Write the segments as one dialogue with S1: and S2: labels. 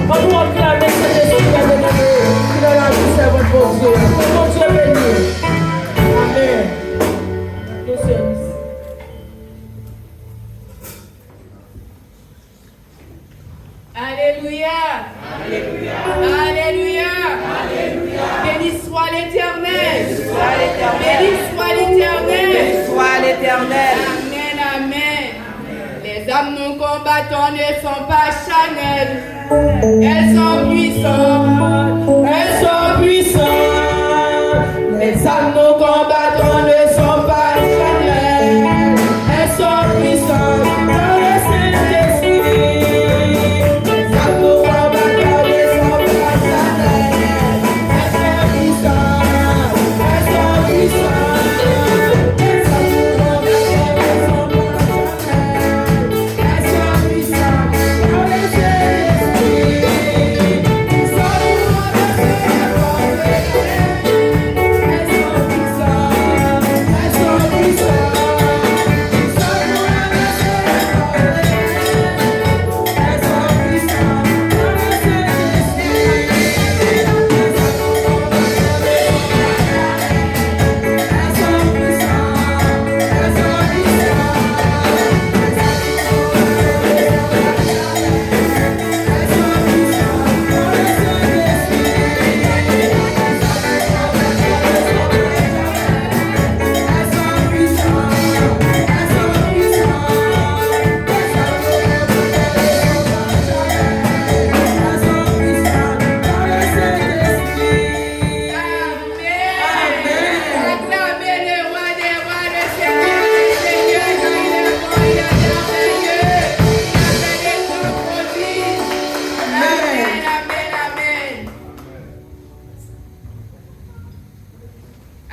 S1: On doit acclamer cet esprit bien-aimé qui dans la vie c'est votre bon Dieu. Mon Dieu béni. Amen. Nous sommes ici.
S2: Alléluia. Alléluia. Alléluia. Alléluia. Béni soit l'Éternel. Béni soit l'Éternel. Béni soit l'Éternel. Béni soit l'Éternel. Amen, amen. Les âmes nous combattons ne sont pas charnelles. Elles sont puissantes. Elles sont puissantes. Les âmes nous combattons ne sont pas charnelles. Elles sont puissantes. Dans le Saint-Esprit.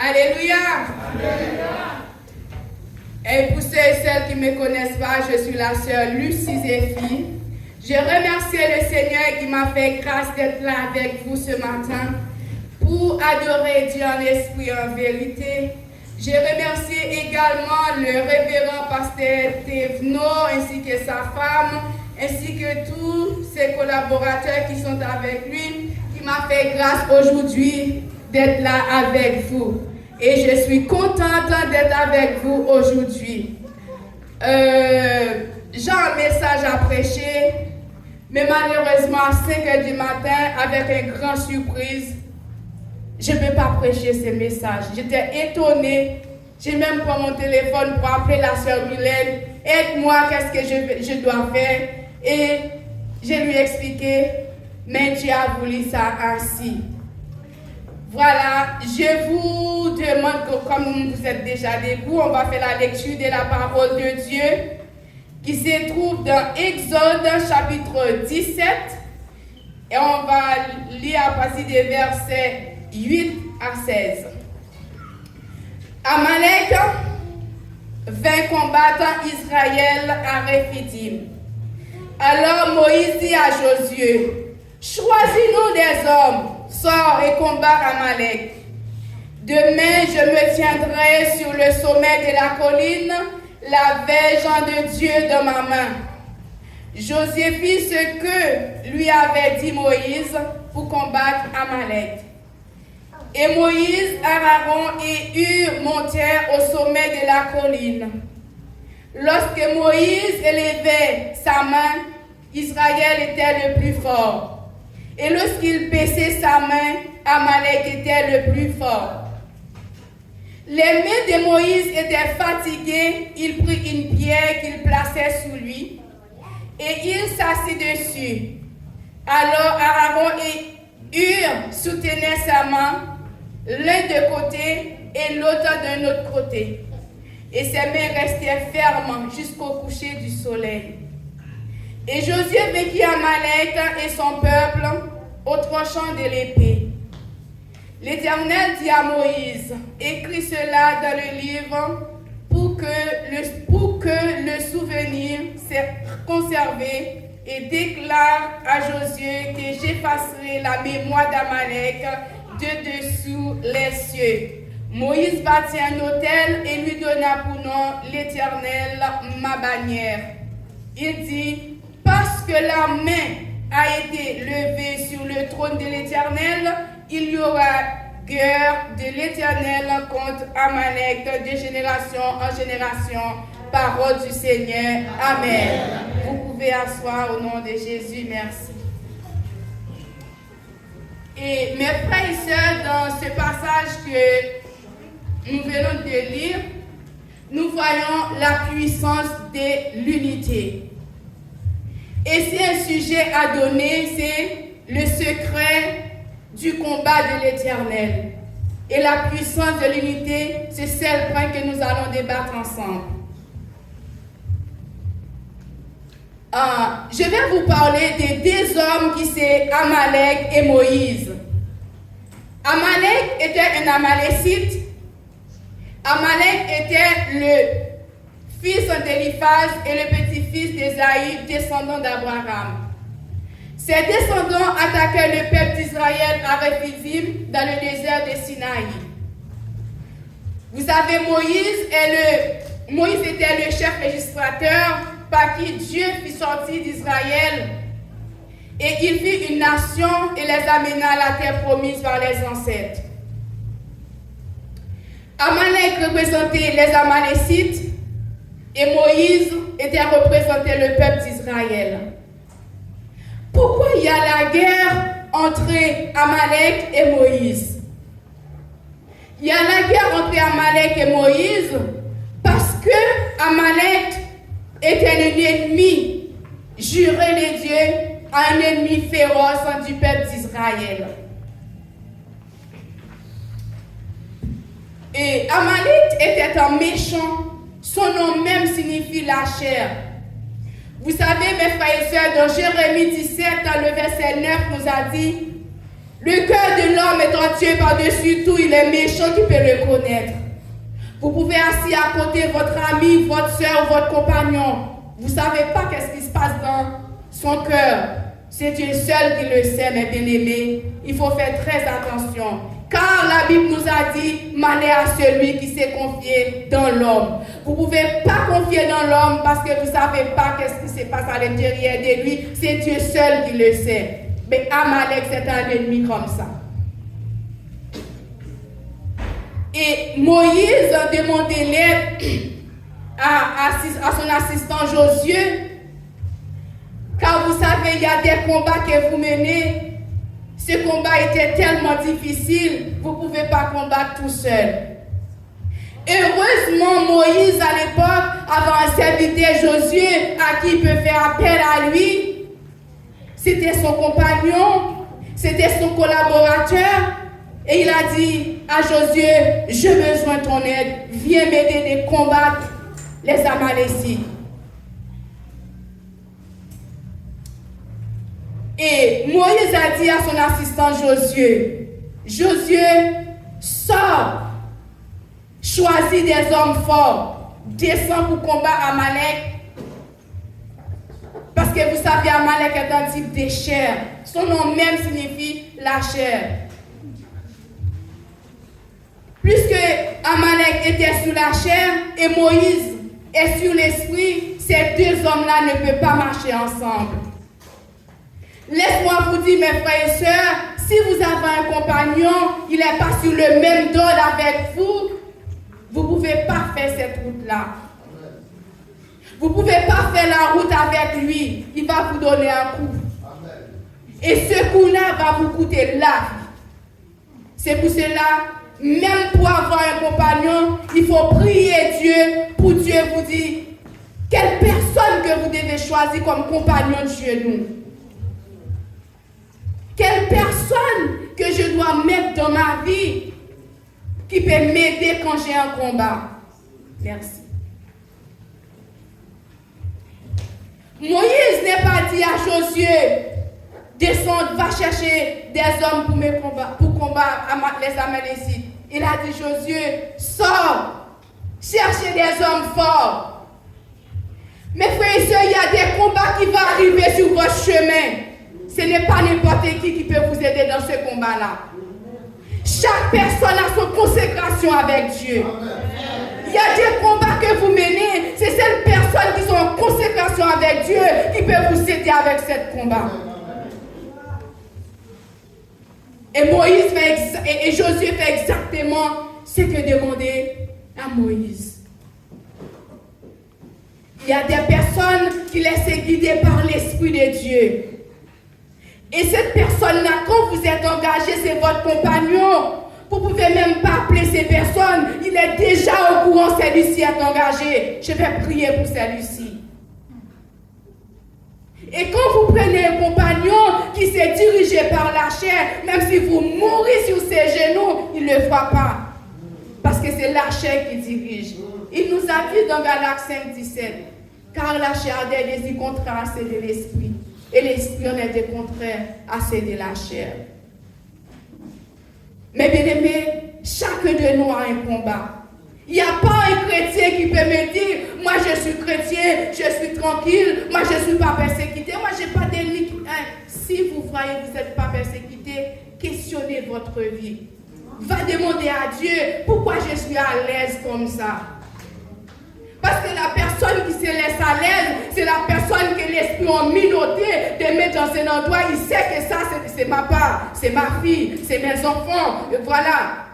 S2: Alléluia. Et pour ceux et celles qui ne me connaissent pas, je suis la sœur Lucie Zéphi. Je remercie le Seigneur qui m'a fait grâce d'être là avec vous ce matin pour adorer Dieu en esprit et en vérité. Je remercie également le révérend pasteur Théveno ainsi que sa femme, ainsi que tous ses collaborateurs qui sont avec lui, qui m'a fait grâce aujourd'hui d'être là avec vous. Et je suis contente d'être avec vous aujourd'hui. J'ai un message à prêcher, mais malheureusement à 5h du matin, avec une grande surprise, je ne peux pas prêcher ce message. J'étais étonnée. J'ai même pris mon téléphone pour appeler la sœur Mylène. Aide-moi, qu'est-ce que je dois faire? Et je lui ai expliqué, mais Dieu a voulu ça ainsi. Voilà, je vous demande que comme vous êtes déjà debout, on va faire la lecture de la parole de Dieu qui se trouve dans Exode chapitre 17 et on va lire à partir des versets 8 à 16. Amalek vint combattre Israël à Rephidim. Alors Moïse dit à Josué, choisis-nous des hommes, sors et combat Amalek. Demain, je me tiendrai sur le sommet de la colline, la verge de Dieu dans ma main. Josué fit ce que lui avait dit Moïse pour combattre Amalek. Et Moïse, Aaron et Hur montèrent au sommet de la colline. Lorsque Moïse élevait sa main, Israël était le plus fort. Et lorsqu'il baissait sa main, Amalek était le plus fort. Les mains de Moïse étaient fatiguées, il prit une pierre qu'il plaçait sous lui et il s'assit dessus. Alors Aaron et Hur soutenaient sa main, l'un de côté et l'autre d'un autre côté. Et ses mains restaient fermes jusqu'au coucher du soleil. Et Josué vainquit Amalek et son peuple au tranchant de l'épée. L'Éternel dit à Moïse, écris cela dans le livre pour que le souvenir soit conservé et déclare à Josué que j'effacerai la mémoire d'Amalek de dessous les cieux. Moïse bâtit un autel et lui donna pour nom l'Éternel, ma bannière. Il dit, parce que la main a été levé sur le trône de l'Éternel, il y aura guerre de l'Éternel contre Amalek de génération en génération. Parole du Seigneur. Amen. Vous pouvez asseoir au nom de Jésus. Merci. Et mes frères et sœurs, dans ce passage que nous venons de lire, nous voyons la puissance de l'unité. Et c'est un sujet à donner, c'est le secret du combat de l'Éternel. Et la puissance de l'unité, c'est celle point que nous allons débattre ensemble. Je vais vous parler des deux hommes qui c'est Amalek et Moïse. Amalek était un Amalécite. Amalek était le fils d'Éliphaz et le petit-fils d'Ésaïe, descendant d'Abraham. Ces descendants attaquaient le peuple d'Israël à Rephidim dans le désert de Sinaï. Vous savez, Moïse était le chef législateur par qui Dieu fit sortir d'Israël et il fit une nation et les amena à la terre promise par les ancêtres. Amalek représentait les Amalécites et Moïse était représenté le peuple d'Israël. Pourquoi il y a la guerre entre Amalek et Moïse? Il y a la guerre entre Amalek et Moïse parce que Amalek était un ennemi juré de Dieu, un ennemi féroce du peuple d'Israël. Et Amalek était un méchant, son nom même signifie la chair. Vous savez, mes frères et sœurs, dans Jérémie 17, dans le verset 9, nous a dit, le cœur de l'homme étant tué par-dessus tout, il est méchant, qui peut le connaître. Vous pouvez assis à côté votre ami, votre soeur, votre compagnon. Vous ne savez pas qu'est-ce qui se passe dans son cœur. C'est Dieu seul qui le sait, mes bien-aimés. Il faut faire très attention. Car la Bible nous a dit, malheur à celui qui s'est confié dans l'homme. Vous ne pouvez pas confier dans l'homme parce que vous ne savez pas qu'est-ce qui se passe à l'intérieur de lui. C'est Dieu seul qui le sait. Mais Amalek, c'est un ennemi comme ça. Et Moïse a demandé l'aide à son assistant Josué. Car vous savez, il y a des combats que vous menez. Ce combat était tellement difficile, vous ne pouvez pas combattre tout seul. Heureusement, Moïse, à l'époque, avait un serviteur Josué à qui il peut faire appel à lui. C'était son compagnon, c'était son collaborateur. Et il a dit à Josué, j'ai besoin de ton aide, viens m'aider de combattre les Amalécites. Et Moïse a dit à son assistant Josué, sors, choisis des hommes forts, descends pour combattre Amalek. Parce que vous savez, Amalek est un type de chair. Son nom même signifie la chair. Puisque Amalek était sous la chair et Moïse est sur l'esprit, ces deux hommes-là ne peuvent pas marcher ensemble. Laisse-moi vous dire, mes frères et sœurs, si vous avez un compagnon, il n'est pas sur le même dôle avec vous, vous ne pouvez pas faire cette route-là. Vous ne pouvez pas faire la route avec lui. Il va vous donner un coup. Et ce coup-là va vous coûter la vie. C'est pour cela, même pour avoir un compagnon, il faut prier Dieu pour Dieu vous dire quelle personne que vous devez choisir comme compagnon de genou. Quelle personne que je dois mettre dans ma vie qui peut m'aider quand j'ai un combat. Merci. Moïse n'est pas dit à Josué, descends, va chercher des hommes pour combattre les Amalécites. Il a dit, Josué, sors, cherchez des hommes forts. Mes frères et sœurs, il y a des combats qui vont arriver sur votre chemin. Ce n'est pas n'importe qui peut vous aider dans ce combat-là. Chaque personne a son consécration avec Dieu. Il y a des combats que vous menez, c'est ces personnes qui sont en consécration avec Dieu qui peuvent vous aider avec ce combat. Et Josué fait exactement ce que demandait à Moïse. Il y a des personnes qui laissent guider par l'Esprit de Dieu. Et cette personne-là, quand vous êtes engagé, c'est votre compagnon. Vous ne pouvez même pas appeler ces personnes. Il est déjà au courant, celui-ci est engagé. Je vais prier pour celui-ci. Et quand vous prenez un compagnon qui s'est dirigé par la chair, même si vous mourrez sur ses genoux, il ne le fera pas. Parce que c'est la chair qui dirige. Il nous a dit dans Galates 5, 17, car la chair a des désirs contraires à ceux de l'esprit. Et l'esprit en est des contraires à ceux de la chair. Mais bien aimé, chacun de nous a un combat. Il n'y a pas un chrétien qui peut me dire, moi je suis chrétien, je suis tranquille, moi je ne suis pas persécuté, moi je n'ai pas d'ennemis. Si vous croyez que vous n'êtes pas persécuté, questionnez votre vie. Va demander à Dieu pourquoi je suis à l'aise comme ça. Parce que la personne qui se laisse à l'aise, c'est la personne que l'esprit a minoté de mettre dans un endroit. Il sait que ça, c'est ma part, c'est ma fille, c'est mes enfants. Et voilà.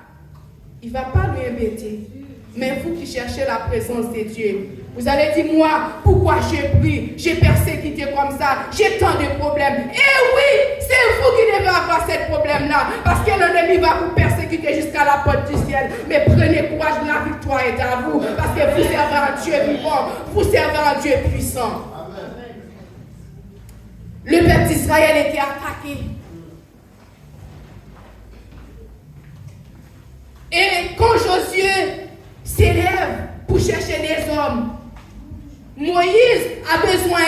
S2: Il ne va pas lui embêter. Mais vous qui cherchez la présence de Dieu, vous allez dire, moi, pourquoi j'ai pris, j'ai persécuté comme ça, j'ai tant de problèmes. Eh oui, c'est vous qui devez avoir ce problème-là. Parce que l'ennemi va vous persécuter jusqu'à la porte du ciel. Mais prenez courage, la victoire est à vous. Parce que vous servez un Dieu vivant, vous servez un Dieu puissant. Le peuple d'Israël était attaqué. Et quand Josué s'élève pour chercher des hommes, Moïse a besoin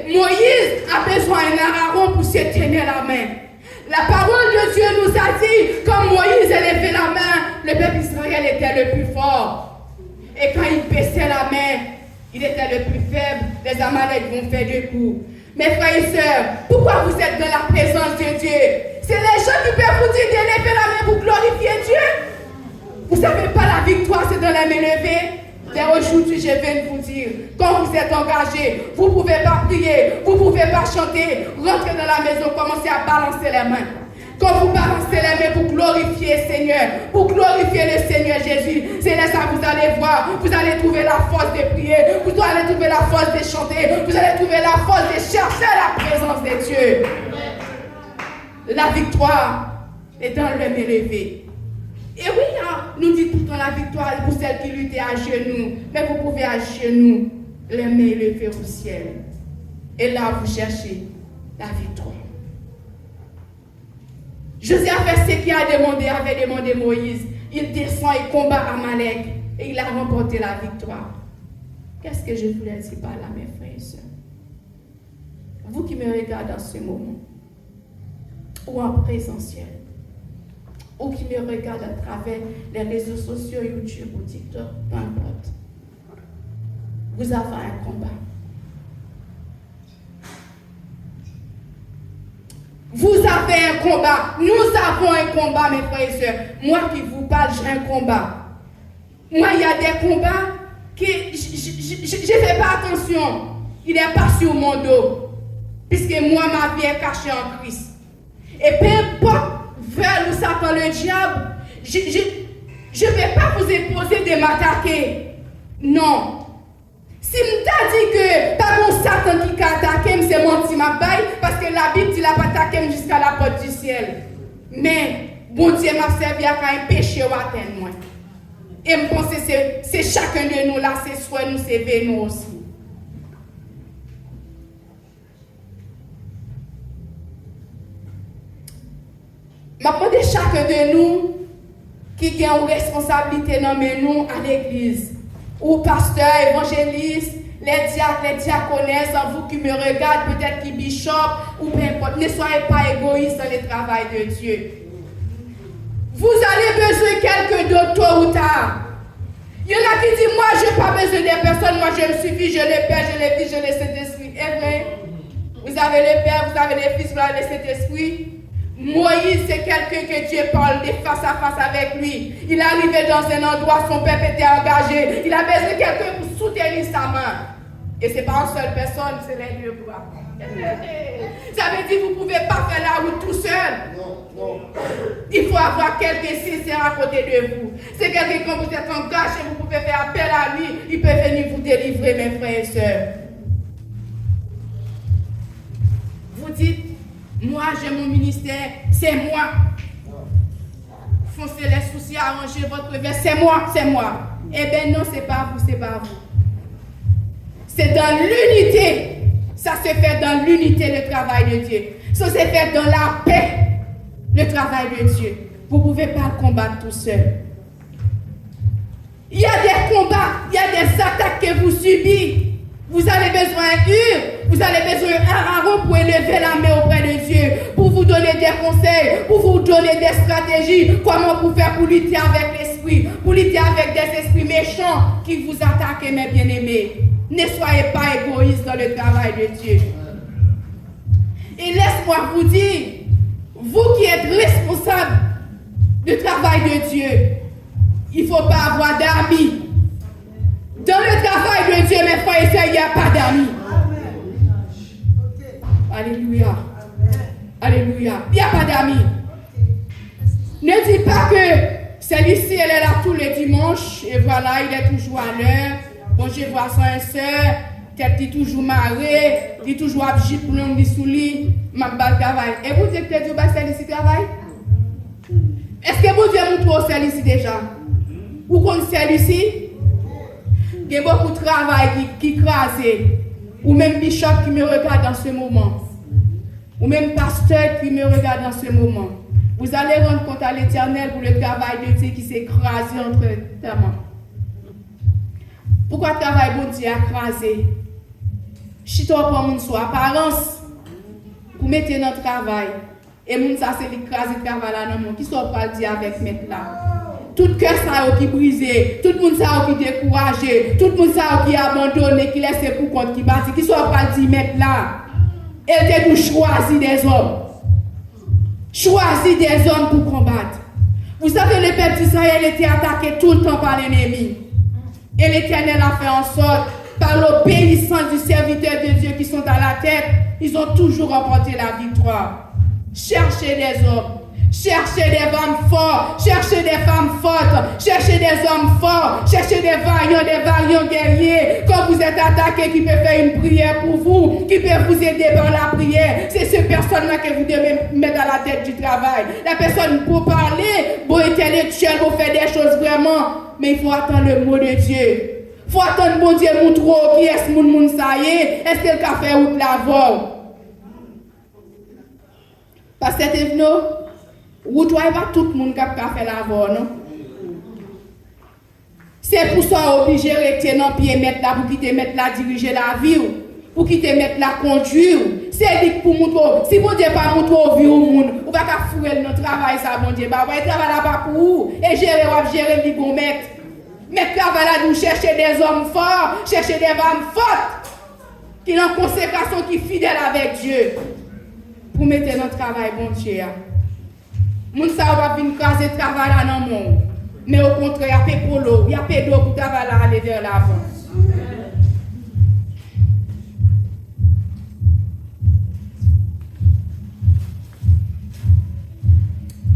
S2: Moïse a besoin d'un Aaron pour se tenir la main. La parole de Dieu nous a dit, quand Moïse élevait la main, le peuple d'Israël était le plus fort. Et quand il baissait la main, il était le plus faible. Les Amaleks vont faire deux coups. Mes frères et sœurs, pourquoi vous êtes dans la présence de Dieu? C'est les gens qui peuvent vous dire d'élever la main pour glorifier Dieu. Vous ne savez pas, la victoire, c'est dans la main levée. Dès aujourd'hui, je viens de vous dire, quand vous êtes engagé, vous ne pouvez pas prier, vous ne pouvez pas chanter, rentrez dans la maison, commencez à balancer les mains. Quand vous balancez les mains pour glorifier le Seigneur, pour glorifier le Seigneur Jésus, c'est là ça vous allez voir, vous allez trouver la force de prier, vous allez trouver la force de chanter, vous allez trouver la force de chercher la présence de Dieu. La victoire est dans le main levée. Et oui, nous dit tout le temps la victoire pour celles qui luttent à genoux. Mais vous pouvez à genoux, les mains levées au ciel. Et là, vous cherchez la victoire. Josué a fait ce qu'il avait demandé Moïse. Il descend et combat Amalek. Et il a remporté la victoire. Qu'est-ce que je voulais dire par là, mes frères et sœurs? Vous qui me regardez en ce moment, ou en présentiel, ou qui me regardent à travers les réseaux sociaux, YouTube ou TikTok, peu importe. Vous avez un combat. Vous avez un combat. Nous avons un combat, mes frères et sœurs. Moi qui vous parle, j'ai un combat. Moi, il y a des combats que je ne fais pas attention. Il n'est pas sur mon dos. Puisque moi, ma vie est cachée en Christ. Et peu importe vers où Satan le diable, je ne vais pas vous imposer de m'attaquer. Non. Si je t'a dit que pas mon Satan qui t'a attaqué, c'est mon petit mabaye, parce que la Bible dit qu'il n'a pas attaqué jusqu'à la porte du ciel. Mais, bon Dieu m'a servi à un péché ou atteindre moi. Et je pense que c'est chacun de nous là, c'est soit nous, c'est nous aussi. Je demande chacun de nous qui a une responsabilité dans nous à l'église, ou pasteur, évangéliste, les diacres, les diaconesses, vous qui me regardent, peut-être qui bishop, ou peu importe, ne soyez pas égoïstes dans le travail de Dieu. Vous avez besoin de quelqu'un d'autre tôt ou tard. Il y en a qui disent, moi je n'ai pas besoin des personnes, moi je me suffis, je le Père, je le Fils, je le Saint-Esprit. Est vrai? Vous avez le Père, vous avez le Fils, vous avez le Saint-Esprit. Moïse, c'est quelqu'un que Dieu parle de face à face avec lui. Il est arrivé dans un endroit, son peuple était engagé. Il a besoin de quelqu'un pour soutenir sa main. Et ce n'est pas une seule personne, c'est les deux bras. Ça veut dire que vous ne pouvez pas faire la route tout seul.
S3: Non.
S2: doit avoir quelqu'un sincère à côté de vous. C'est quelqu'un quand vous êtes en cachette, vous pouvez faire appel à lui, il peut venir vous délivrer, mes frères et sœurs. Vous dites, moi j'ai mon ministère, c'est moi. Foncez les soucis, arrangez votre vie, c'est moi, c'est moi. Eh bien non, c'est pas vous, c'est pas vous. C'est dans l'unité. Ça se fait dans l'unité, le travail de Dieu. Ça se fait dans la paix, le travail de Dieu. Vous ne pouvez pas le combattre tout seul. Il y a des combats, il y a des attaques que vous subissez. Vous avez besoin vous avez besoin d'Aaron pour élever la main auprès de Dieu, pour vous donner des conseils, pour vous donner des stratégies, comment vous faire pour lutter avec l'esprit, pour lutter avec des esprits méchants qui vous attaquent, mes bien-aimés. Ne soyez pas égoïstes dans le travail de Dieu. Et laisse-moi vous dire, vous qui êtes responsables du travail de Dieu, il ne faut pas avoir d'amis. Dans le travail de Dieu, mes frères et sœurs, il n'y a pas d'amis. Alléluia. Alléluia. Il n'y a pas d'amis. Ne dis pas que celui-ci, elle est là tous les dimanches, et voilà, il est toujours à l'heure. Bon, je vois son soeur, tête est toujours marrée, il est toujours à bouger pour l'homme sous lit, ma balle travail. Et vous dites que Dieu va celui-ci travail? Est-ce que vous Dieu montre celui-ci déjà? Vous connaissez celui-ci? Il y a beaucoup de travail qui crase. Ou même bishop qui me regarde dans ce moment. Ou même pasteur qui me regarde dans ce moment. Vous allez rendre compte à l'Éternel pour le travail de Dieu qui s'est écrasé entre tes mains. Pourquoi le travail de Dieu a crasé? Chito pour mon soi apparence. Vous mettez dans le travail. Et mon ça c'est l'écraser le travail là dans mon. Qui soit pas dire avec mettre là? Tout cœur ça qui brisé, tout le monde ça qui découragé, tout le monde ça qui abandonné, qui laisse pour compte qui bâtit, qui soit pas dit mettre là. Elle était pour choisir des hommes. Choisir des hommes pour combattre. Vous savez, le peuple d'Israël était attaqué tout le temps par l'ennemi. Et l'Éternel a fait en sorte, par l'obéissance du serviteur de Dieu qui sont à la tête, ils ont toujours remporté la victoire. Cherchez des hommes. Cherchez des femmes fortes, cherchez des femmes fortes, cherchez des hommes forts, cherchez des vaillants guerriers. Quand vous êtes attaqué, qui peut faire une prière pour vous, qui peut vous aider par la prière. C'est cette personne-là que vous devez mettre à la tête du travail. La personne pour parler, pour intellectuel, pour faire des choses vraiment. Mais il faut attendre le mot de Dieu. Il faut attendre mon Dieu montre qui est-ce moun ça y est. Est-ce qu'elle a fait ou la voix? Parce que c'est venu. Vous ne voyez pas tout le monde qui a fait la voix, non? C'est pour ça obligé de rester dans le pied, mettre là, pour qu'il te mette là, diriger la vie, pour qu'il te mette là, conduire. C'est pour montrer, si vous ne pas montrer au vie au monde, vous ne pouvez pas fouiller notre travail, ça, mon Dieu. Bah, vous travail là pas pour vous. Et gérer, les bons mettre. Mais travail là, nous chercher des hommes forts, chercher des femmes fortes, qui ont consécration, qui sont fidèles avec Dieu, pour mettre notre travail, bon Dieu. Moun sa va venir craser travail là dans le monde. Mais au contraire, il y a peu d'eau, il y a peu d'eau pour travailler là aller vers l'avant.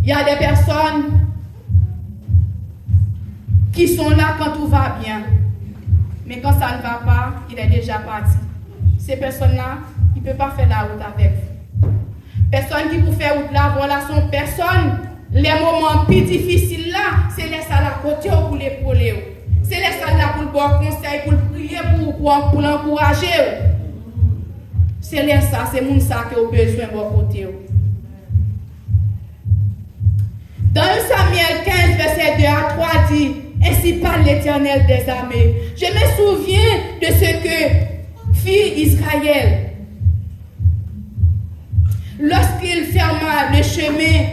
S2: Il y a des personnes qui sont là quand tout va bien. Mais quand ça ne va pas, il est déjà parti. Ces personnes-là, ils ne peuvent pas faire la route avec vous. Personne qui peut faire route là, voilà son personne. Les moments plus difficiles là, c'est les salles à côté pour l'épauler. C'est les salles là pour le bon conseil, pour le prier, pour l'encourager. C'est les ça, c'est mon ça qui a besoin de bon côté. Dans 1 Samuel 15, verset 2 à 3 dit, ainsi parle l'Éternel des armées. Je me souviens de ce que fit Israël. Lorsqu'il ferma le chemin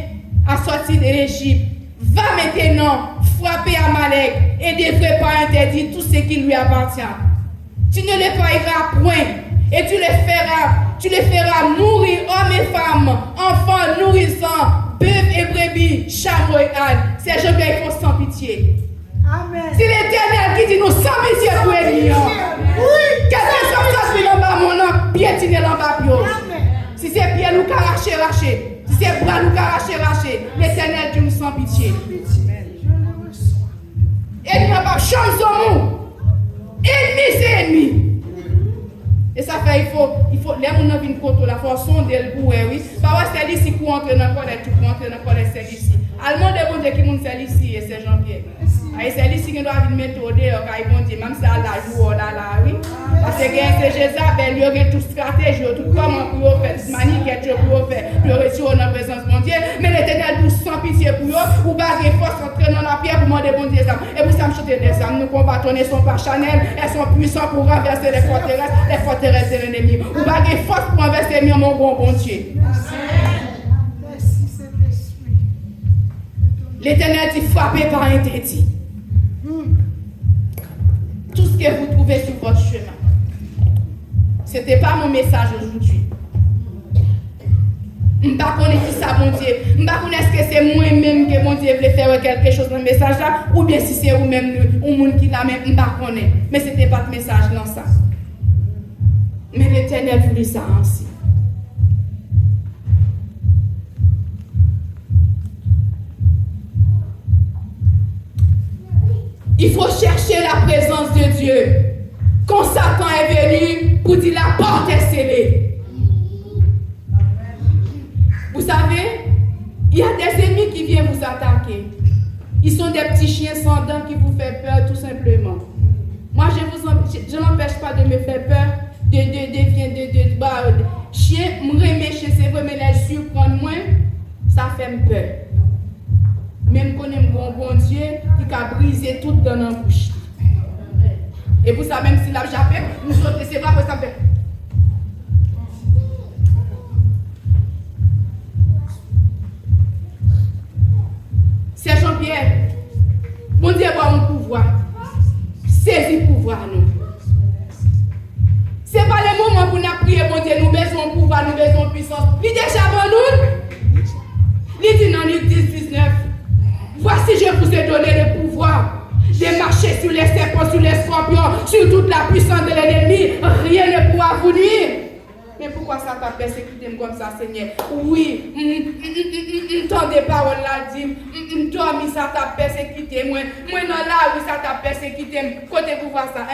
S2: à sortir de l'Égypte, va maintenant frapper Amalek et devrait pas interdire tout ce qui lui appartient. Tu ne le payeras point et tu les feras mourir, hommes et femmes, enfants, nourrissants, bœufs et brebis, chameaux et ânes. Ces gens qui font sans pitié. Amen. C'est l'Éternel qui dit nous sans pitié pour Élie. Oui. Quel que soit ce qui est en bas, mon nom, piétiner en bas. Si c'est pied, nous arracher. Si Ses bras nous arrachés. L'Éternel dit nous sans pitié. Ennemi n'a pas chance sur nous. Ennemi, c'est ennemi. Et ça fait, il faut, les gens viennent contre la force de le bouer, oui. Parce que c'est ici pour entrer dans le collège, pour entrer dans le collège, c'est ici. Allemand de bon Dieu qui monte c'est ici, et c'est Jean-Pierre. Et c'est ici qui doit venir mettre au dehors, car ils vont dire, même si à la joue, là, oui. Parce que c'est Jézabel, il y a toute stratégie, tout comment pour faire, toute maniquette pour faire, pour retirer dans la présence de mon Dieu. Mais l'Éternel nous sans pitié pour eux, ou baguer force entrer dans la pierre pour demander bon Dieu. Et vous savez chanter des âmes, nous combattons, elles sont pas charnelles, elles sont puissantes pour renverser les forteresses de l'ennemi. Ou baguer force pour renverser mon bon Dieu. L'Éternel dit frappez par interdit. Tout ce que vous trouvez sur votre chemin. Ce n'était pas mon message aujourd'hui. Je ne sais pas qui ça, mon Dieu. Je ne sais pas est-ce que c'est moi-même que mon Dieu voulait faire quelque chose dans le message là, ou bien si c'est vous-même, ou monde qui l'a même, je ne sais pas. Mais ce n'était pas de message dans ça. Mais l'Éternel voulait ça ainsi. Il faut chercher la présence de Dieu. Quand Satan est venu pour dire la porte est scellée. Vous savez, il y a des ennemis qui viennent vous attaquer. Ils sont des petits chiens sans dents qui vous font peur tout simplement. Moi, je n'empêche pas de me faire peur. Chien, me remettre, c'est vrai, mais les surprendre moins, ça fait peur. Même qu'on aime bon Dieu qui a brisé tout dans notre bouche. Et pour ça, même si la jappé, nous sautons, c'est vrai que ça fait. C'est Jean-Pierre. Bon Dieu a un pouvoir. Saisis le pouvoir, nous. Ce n'est pas le moment pour nous prier, bon Dieu, nous besoin de pouvoir, nous besoin de puissance. Il est déjà bon nous. Il dit dans Luc 10, 19. Voici, je vous ai donné le pouvoir de marcher sur les serpents, sur les scorpions, sur toute la puissance de l'ennemi. Rien ne pourra vous nuire. Mais pourquoi ça t'a persécuté comme ça, Seigneur? Oui, tant des paroles là dit, toi, ça t'a persécuté. Moi, non, là, oui, ça t'a persécuté. Côté pouvoir ça.